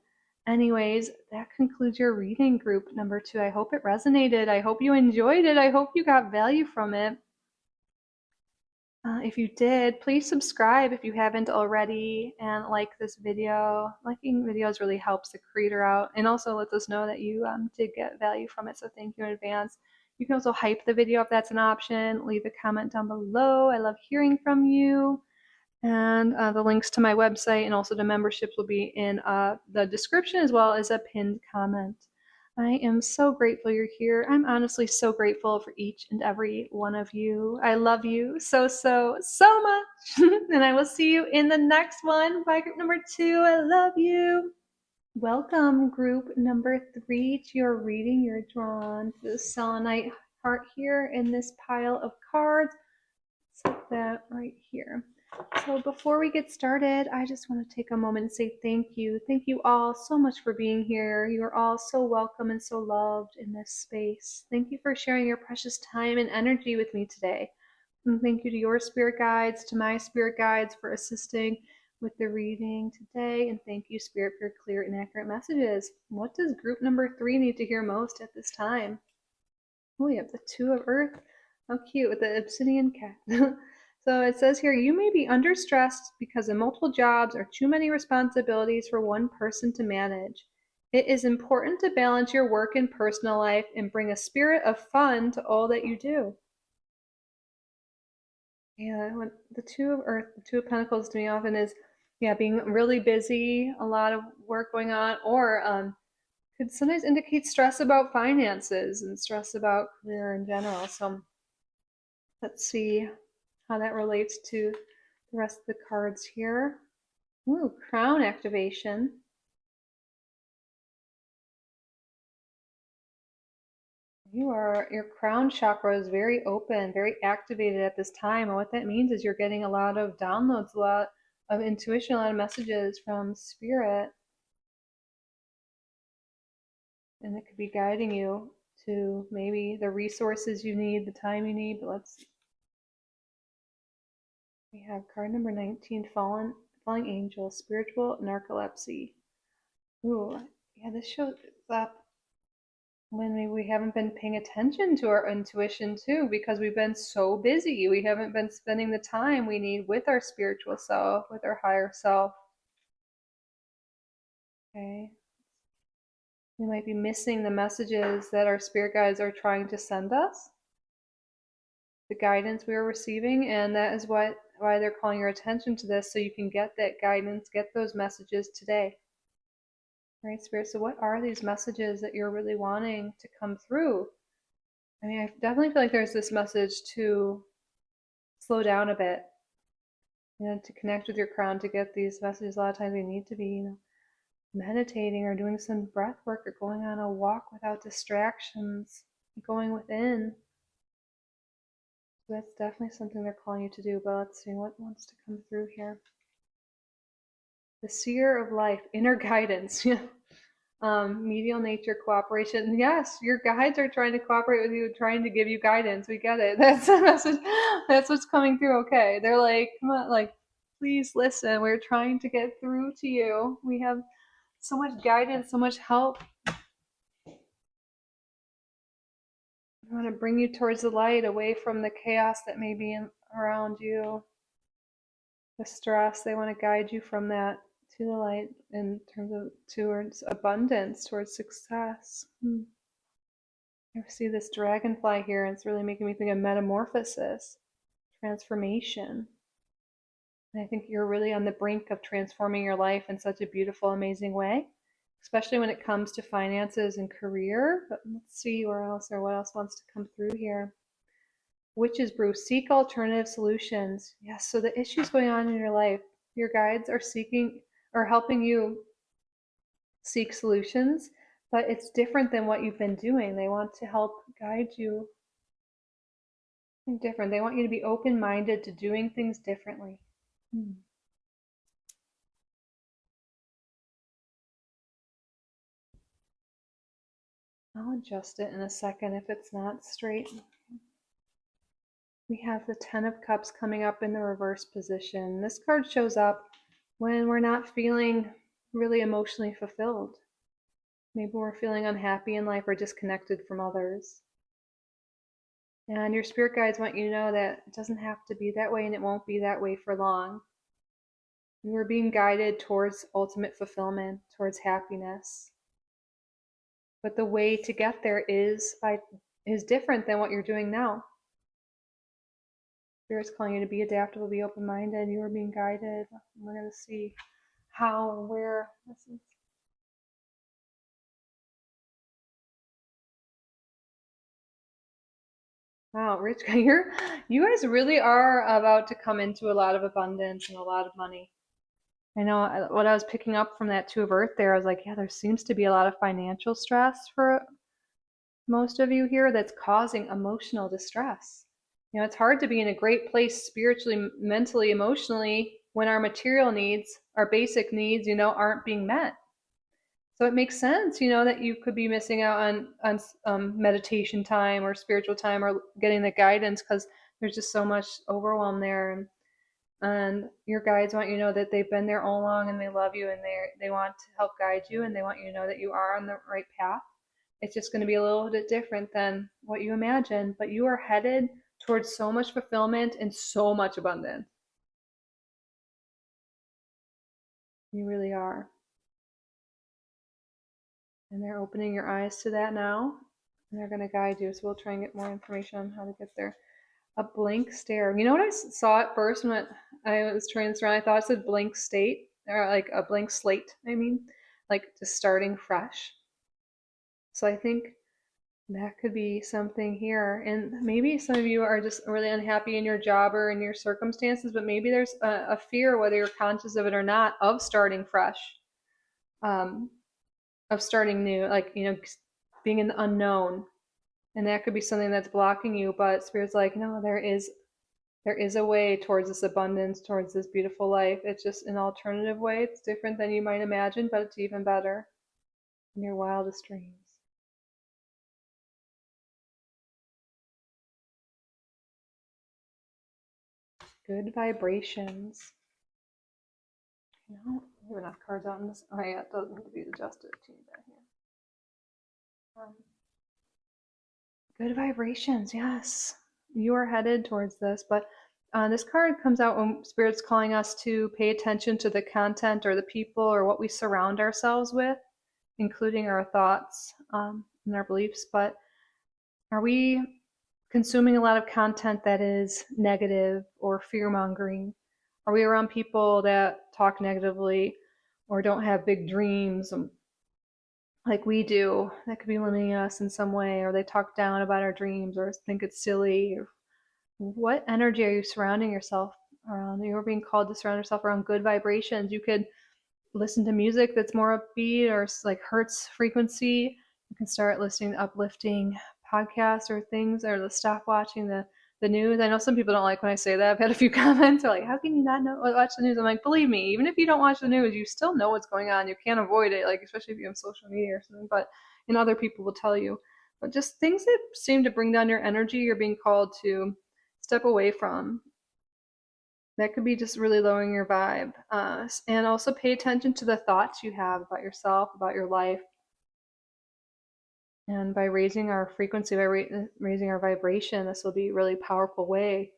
anyways, that concludes your reading group number 2. I hope it resonated. I hope you enjoyed it. I hope you got value from it. If you did, please subscribe if you haven't already, and like this video. Liking videos really helps the creator out and also lets us know that you did get value from it, so thank you in advance. You can also hype the video if that's an option. Leave a comment down below. I love hearing from you. And the links to my website and also to memberships will be in the description as well as a pinned comment. I am so grateful you're here. I'm honestly so grateful for each and every one of you. I love you so, so, so much. And I will see you in the next one. Bye, group number 2. I love you. Welcome, group number 3, to your reading. You're drawn to the selenite heart here in this pile of cards. Set that right here. So before we get started, I just want to take a moment and say thank you. Thank you all so much for being here. You are all so welcome and so loved in this space. Thank you for sharing your precious time and energy with me today. And thank you to your spirit guides, to my spirit guides for assisting with the reading today. And thank you, Spirit, for clear and accurate messages. What does group number 3 need to hear most at this time? Oh, we have the 2 of Earth. How cute, with the obsidian cat. So it says here, you may be under stress because of multiple jobs or too many responsibilities for one person to manage. It is important to balance your work and personal life and bring a spirit of fun to all that you do. Yeah, when the 2 of Earth, the 2 of Pentacles to me often is, yeah, being really busy, a lot of work going on, or could sometimes indicate stress about finances and stress about career in general. So let's see how that relates to the rest of the cards here. Ooh, crown activation. Your crown chakra is very open, very activated at this time. And what that means is you're getting a lot of downloads, a lot of intuition, a lot of messages from spirit. And it could be guiding you to maybe the resources you need, the time you need. But we have card number 19, falling angel, spiritual narcolepsy. Ooh, yeah, this shows up when we haven't been paying attention to our intuition too, because we've been so busy. We haven't been spending the time we need with our spiritual self, with our higher self. Okay. We might be missing the messages that our spirit guides are trying to send us, the guidance we are receiving, and that is why they're calling your attention to this, so you can get that guidance, get those messages today. Right, Spirit? So what are these messages that you're really wanting to come through? I mean, I definitely feel like there's this message to slow down a bit, to connect with your crown, to get these messages. A lot of times we need to be, meditating or doing some breath work or going on a walk without distractions, going within. So that's definitely something they're calling you to do. But let's see what wants to come through here. The seer of life, inner guidance. Medial nature, cooperation. Yes, your guides are trying to cooperate with you, trying to give you guidance. We get it. That's the message. That's what's coming through. Okay, they're like, come on, like, please listen. We're trying to get through to you. We have so much guidance, so much help. I want to bring you towards the light, away from the chaos that may be around you, the stress. They want to guide you from that to the light in terms of towards abundance, towards success. I see this dragonfly here, and it's really making me think of metamorphosis, transformation. And I think you're really on the brink of transforming your life in such a beautiful, amazing way, especially when it comes to finances and career. But let's see where else or what else wants to come through here. Witch's brew, seek alternative solutions. Yes, so the issues going on in your life, your guides are seeking or helping you seek solutions, but it's different than what you've been doing. They want to help guide you different. They want you to be open-minded to doing things differently. I'll adjust it in a second if it's not straight. We have the Ten of Cups coming up in the reverse position. This card shows up when we're not feeling really emotionally fulfilled. Maybe we're feeling unhappy in life or disconnected from others. And your spirit guides want you to know that it doesn't have to be that way, and it won't be that way for long. You are being guided towards ultimate fulfillment, towards happiness. But the way to get there is different than what you're doing now. Spirit's calling you to be adaptable, be open-minded. You are being guided. We're going to see how and where. Wow, Rich, you guys really are about to come into a lot of abundance and a lot of money. I know what I was picking up from that Two of Earth there, I was like, yeah, there seems to be a lot of financial stress for most of you here that's causing emotional distress. You know, it's hard to be in a great place spiritually, mentally, emotionally when our material needs, our basic needs, aren't being met. So it makes sense, that you could be missing out on meditation time or spiritual time or getting the guidance because there's just so much overwhelm there. And your guides want you to know that they've been there all along and they love you and they want to help guide you and they want you to know that you are on the right path. It's just going to be a little bit different than what you imagine, but you are headed towards so much fulfillment and so much abundance. You really are. And they're opening your eyes to that now. And they're going to guide you. So we'll try and get more information on how to get there. A blank stare. You know what I saw at first when I was turning this around? I thought it said blank state, or like a blank slate, like just starting fresh. So I think that could be something here. And maybe some of you are just really unhappy in your job or in your circumstances, but maybe there's a fear, whether you're conscious of it or not, of starting fresh, of starting new, like, being in the unknown. And that could be something that's blocking you, but Spirit's like, no, there is a way towards this abundance, towards this beautiful life. It's just an alternative way. It's different than you might imagine, but it's even better in your wildest dreams. Good vibrations. We have enough cards out in this. Oh yeah, it doesn't need to be adjusted. Back here. Good vibrations, yes. You are headed towards this, but this card comes out when Spirit's calling us to pay attention to the content or the people or what we surround ourselves with, including our thoughts and our beliefs. But are we consuming a lot of content that is negative or fear-mongering? Are we around people that talk negatively or don't have big dreams like we do, that could be limiting us in some way, or they talk down about our dreams or think it's silly? What energy are you surrounding yourself around? You're being called to surround yourself around good vibrations. You could listen to music that's more upbeat or like Hertz frequency. You can start listening to uplifting podcasts or things, or stop watching the news. I know some people don't like when I say that. I've had a few comments are like, how can you not watch the news? I'm like, believe me, even if you don't watch the news, you still know what's going on. You can't avoid it, like especially if you have social media or something. But other people will tell you. But just things that seem to bring down your energy, you're being called to step away from. That could be just really lowering your vibe. And also pay attention to the thoughts you have about yourself, about your life. And by raising our frequency, by raising our vibration, this will be a really powerful way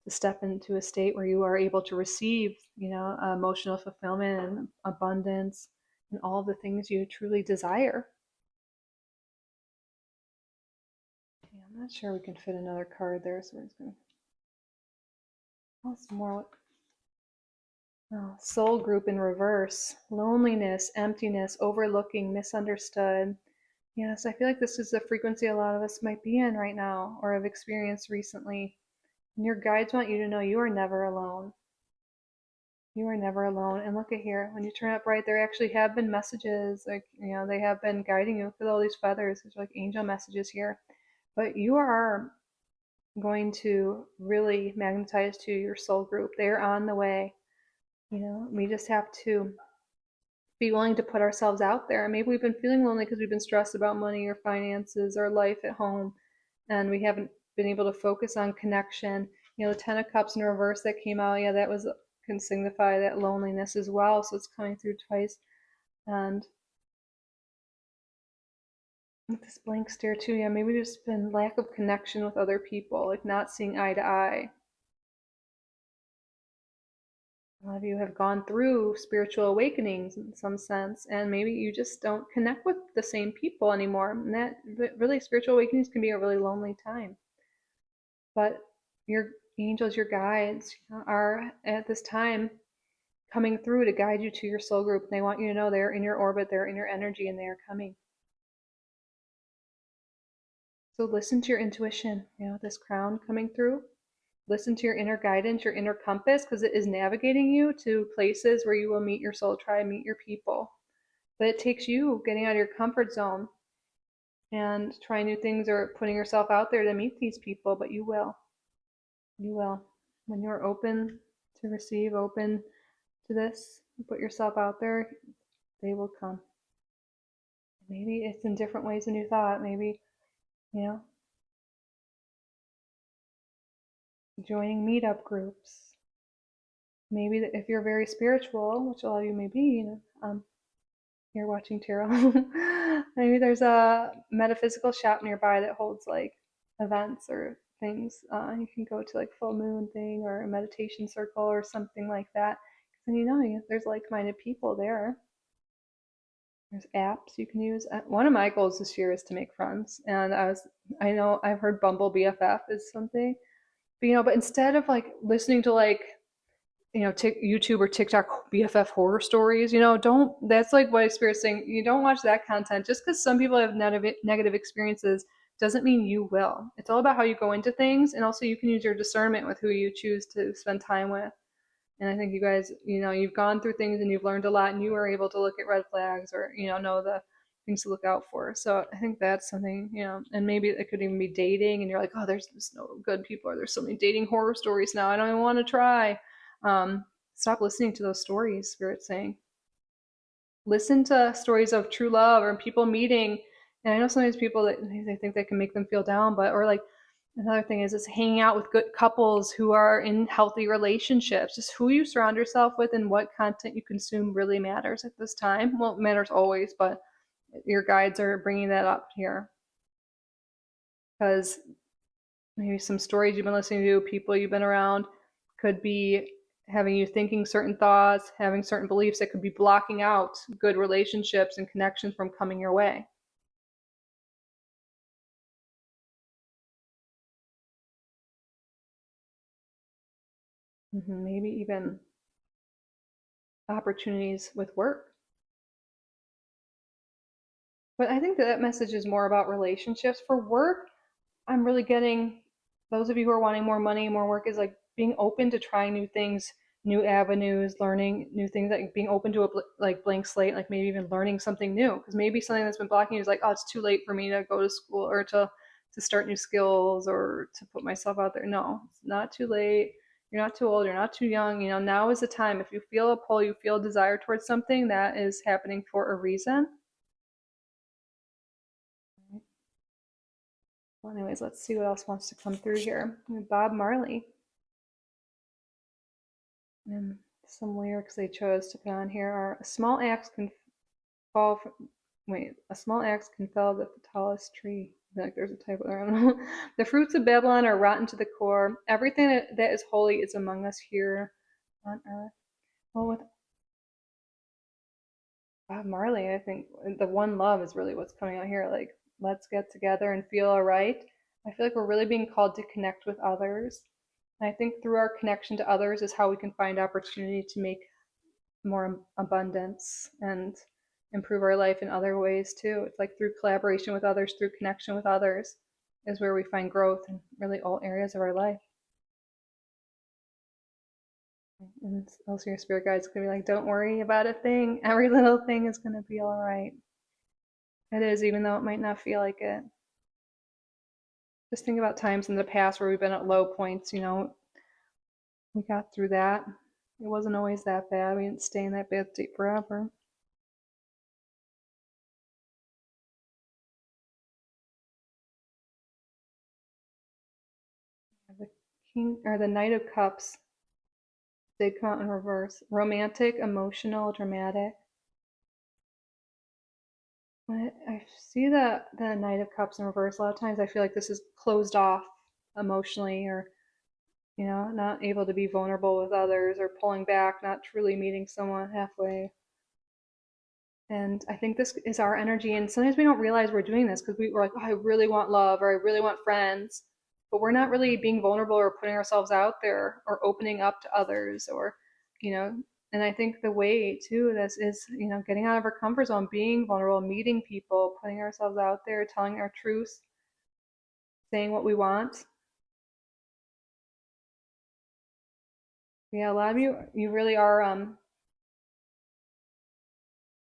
to step into a state where you are able to receive, emotional fulfillment and abundance and all the things you truly desire. Yeah, I'm not sure we can fit another card there, so we're just going to pull some more. Oh, soul group in reverse. Loneliness, emptiness, overlooking, misunderstood. Yes, I feel like this is the frequency a lot of us might be in right now or have experienced recently. And your guides want you to know you are never alone. You are never alone. And look at here, when you turn up right, there actually have been messages, like, they have been guiding you with all these feathers. There's like angel messages here. But you are going to really magnetize to your soul group. They're on the way. We just have to be willing to put ourselves out there. Maybe we've been feeling lonely because we've been stressed about money or finances or life at home, and we haven't been able to focus on connection. The Ten of Cups in reverse that came out, yeah, that was can signify that loneliness as well. So it's coming through twice. And with this blank stare too, yeah, maybe there's been lack of connection with other people, like not seeing eye to eye. A lot of you have gone through spiritual awakenings in some sense, and maybe you just don't connect with the same people anymore. And that really, spiritual awakenings can be a really lonely time. But your angels, your guides, are at this time coming through to guide you to your soul group. And they want you to know they're in your orbit, they're in your energy, and they are coming. So listen to your intuition, this crown coming through. Listen to your inner guidance, your inner compass, because it is navigating you to places where you will meet your soul tribe, meet your people. But it takes you getting out of your comfort zone and trying new things or putting yourself out there to meet these people, but you will. You will. When you're open to receive, open to this, put yourself out there, they will come. Maybe it's in different ways than you thought. Maybe, you know, joining meetup groups. Maybe if you're very spiritual, which a lot of you may be, you're watching tarot. Maybe there's a metaphysical shop nearby that holds like events or things. You can go to like full moon thing or a meditation circle or something like that. And there's like-minded people there. There's apps you can use. One of my goals this year is to make friends, and I know I've heard Bumble BFF is something, but instead of like listening to like YouTube or TikTok BFF horror stories. Don't. That's like what Spirit's saying. You don't watch that content just because some people have negative experiences doesn't mean you will. It's all about how you go into things, and also you can use your discernment with who you choose to spend time with. And I think you guys, you've gone through things and you've learned a lot, and you are able to look at red flags or know the things to look out for. So I think that's something, and maybe it could even be dating, and you're like, oh, there's just no good people, or there's so many dating horror stories now. I don't even want to try. Stop listening to those stories. Spirit's saying, listen to stories of true love or people meeting. And I know sometimes people that they think they can make them feel down, but or like another thing is hanging out with good couples who are in healthy relationships. Just who you surround yourself with and what content you consume really matters at this time. Well, it matters always, but your guides are bringing that up here because maybe some stories you've been listening to, people you've been around, could be having you thinking certain thoughts, having certain beliefs that could be blocking out good relationships and connections from coming your way. Maybe even opportunities with work. But I think that message is more about relationships. For work, I'm really getting those of you who are wanting more money, more work is like being open to trying new things, new avenues, learning new things, like being open to a like blank slate, like maybe even learning something new. Because maybe something that's been blocking you is like, oh, it's too late for me to go to school or to start new skills or to put myself out there. No, it's not too late. You're not too old. You're not too young. Now is the time. If you feel a pull, you feel a desire towards something, that is happening for a reason. Well, anyways, let's see what else wants to come through here. Bob Marley. And some lyrics they chose to put on here are a small axe can fall from, wait, a small axe can fell the tallest tree. I feel like there's a typo there. I don't know. The fruits of Babylon are rotten to the core. Everything that is holy is among us here on earth. Well, with Bob Marley, I think the one love is really what's coming out here. Like, let's get together and feel all right. I feel like we're really being called to connect with others. And I think through our connection to others is how we can find opportunity to make more abundance and improve our life in other ways too. It's like through collaboration with others, through connection with others, is where we find growth in really all areas of our life. And also, your spirit guides gonna be like, don't worry about a thing. Every little thing is gonna be all right. It is, even though it might not feel like it. Just think about times in the past where we've been at low points. We got through that. It wasn't always that bad. We didn't stay in that bad state forever. The King or the Knight of Cups did come out in reverse. Romantic, emotional, dramatic. When I see the Knight of Cups in reverse, a lot of times I feel like this is closed off emotionally, or not able to be vulnerable with others, or pulling back, not truly meeting someone halfway. And I think this is our energy. And sometimes we don't realize we're doing this because we're like, oh, I really want love, or I really want friends. But we're not really being vulnerable or putting ourselves out there or opening up to others, or, you know, and I think the way to this is, getting out of our comfort zone, being vulnerable, meeting people, putting ourselves out there, telling our truth, saying what we want. Yeah, a lot of you really are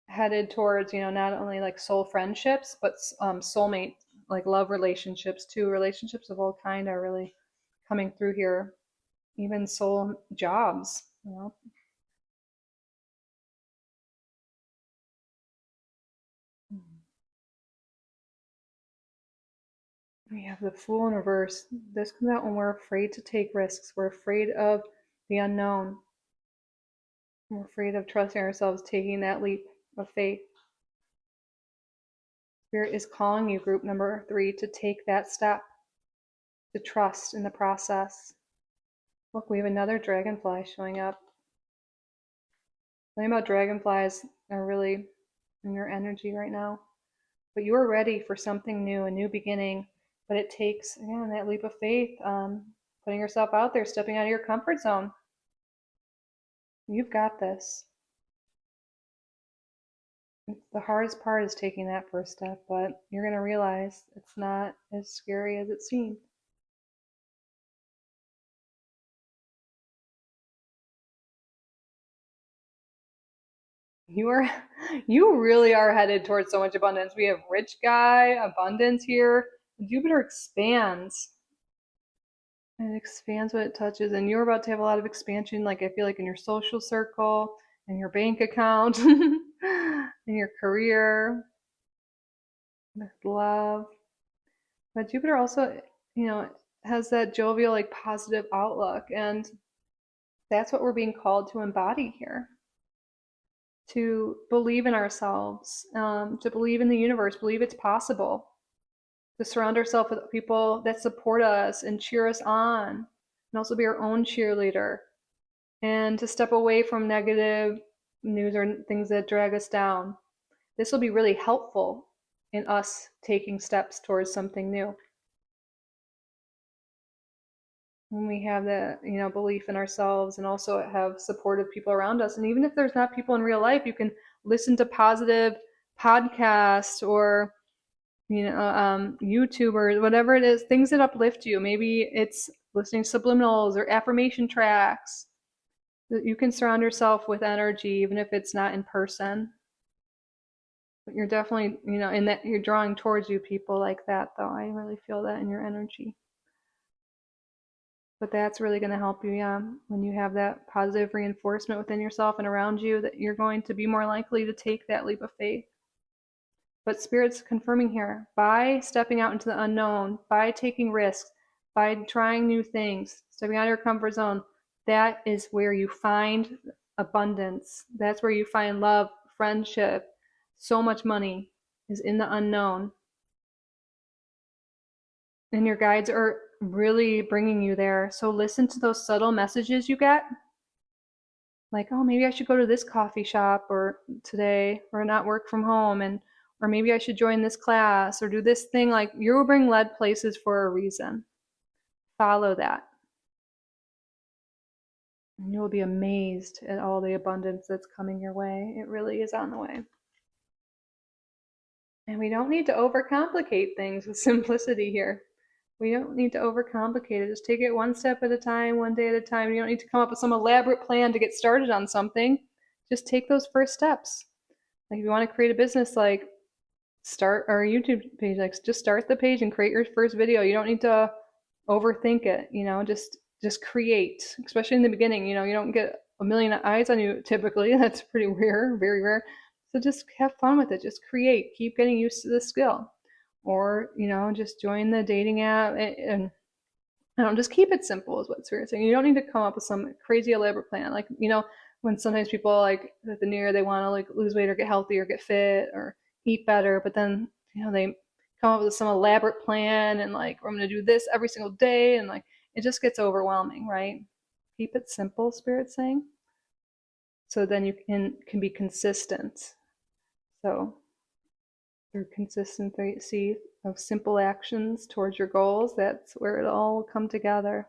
headed towards, not only like soul friendships, but soulmate, like love relationships too. Relationships of all kind are really coming through here. Even soul jobs. We have the Fool in reverse. This comes out when we're afraid to take risks. We're afraid of the unknown. We're afraid of trusting ourselves, taking that leap of faith. Spirit is calling you, group number 3, to take that step, to trust in the process. Look, we have another dragonfly showing up. Something about dragonflies are really in your energy right now. But you are ready for something new, a new beginning. But it takes, again, that leap of faith, putting yourself out there, stepping out of your comfort zone. You've got this. The hardest part is taking that first step, but you're going to realize it's not as scary as it seems. You are, you really are headed towards so much abundance. We have rich guy, abundance here. Jupiter expands. And it expands what it touches, and you're about to have a lot of expansion, like I feel like in your social circle, in your bank account, in your career, with love. But Jupiter also, has that jovial, like positive outlook, and that's what we're being called to embody here. To believe in ourselves, to believe in the universe, believe it's possible, to surround ourselves with people that support us and cheer us on, and also be our own cheerleader, and to step away from negative news or things that drag us down. This will be really helpful in us taking steps towards something new. When we have that, belief in ourselves, and also have supportive people around us. And even if there's not people in real life, you can listen to positive podcasts, or YouTube, or whatever it is, things that uplift you. Maybe it's listening to subliminals or affirmation tracks. You can surround yourself with energy, even if it's not in person. But you're definitely, in that you're drawing towards you people like that, though. I really feel that in your energy. But that's really going to help you, yeah, when you have that positive reinforcement within yourself and around you, that you're going to be more likely to take that leap of faith. But Spirit's confirming here, by stepping out into the unknown, by taking risks, by trying new things, stepping out of your comfort zone, That is where you find abundance. That's where you find love, friendship. So much money is in the unknown. And your guides are really bringing you there. So listen to those subtle messages you get. Like, oh, maybe I should go to this coffee shop or today or not work from home, and or maybe I should join this class or do this thing. Like, you're being led places for a reason. Follow that. And you'll be amazed at all the abundance that's coming your way. It really is on the way. And we don't need to overcomplicate things with simplicity here. We don't need to overcomplicate it. Just take it one step at a time, one day at a time. You don't need to come up with some elaborate plan to get started on something. Just take those first steps. Like if you want to create a business, like start our YouTube page, like just start the page and create your first video. You don't need to overthink it, just create, especially in the beginning. You don't get a million eyes on you typically. That's pretty rare, very rare. So just have fun with it. Just create. Keep getting used to the skill. Or, just join the dating app and just keep it simple is what Spirit's saying. You don't need to come up with some crazy elaborate plan. Like, when sometimes people like at the new year, they want to like lose weight or get healthy or get fit or eat better, but then, they come up with some elaborate plan and like, I'm going to do this every single day. And like, it just gets overwhelming, right? Keep it simple, Spirit's saying. So then you can be consistent. So through consistency of simple actions towards your goals, that's where it all will come together.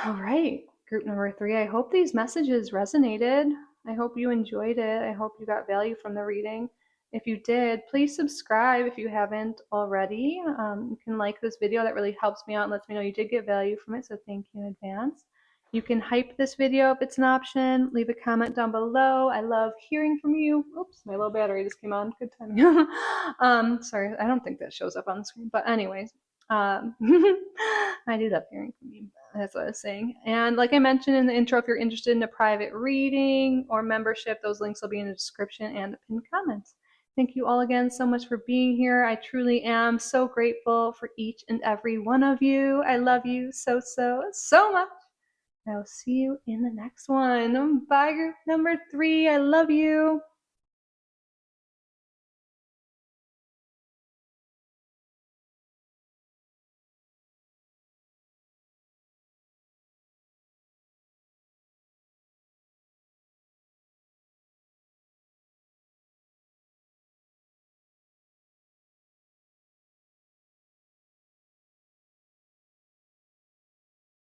All right, group number 3. I hope these messages resonated. I hope you enjoyed it. I hope you got value from the reading. If you did, please subscribe if you haven't already. You can like this video. That really helps me out and lets me know you did get value from it, so thank you in advance. You can hype this video if it's an option. Leave a comment down below. I love hearing from you. Oops, my low battery just came on. Good timing. Sorry, I don't think that shows up on the screen. But anyways, I do love hearing from you. That's what I was saying. And like I mentioned in the intro, if you're interested in a private reading or membership, those links will be in the description and the pinned comments. Thank you all again so much for being here. I truly am so grateful for each and every one of you. I love you so, so, so much. I will see you in the next one. Bye, group number 3. I love you.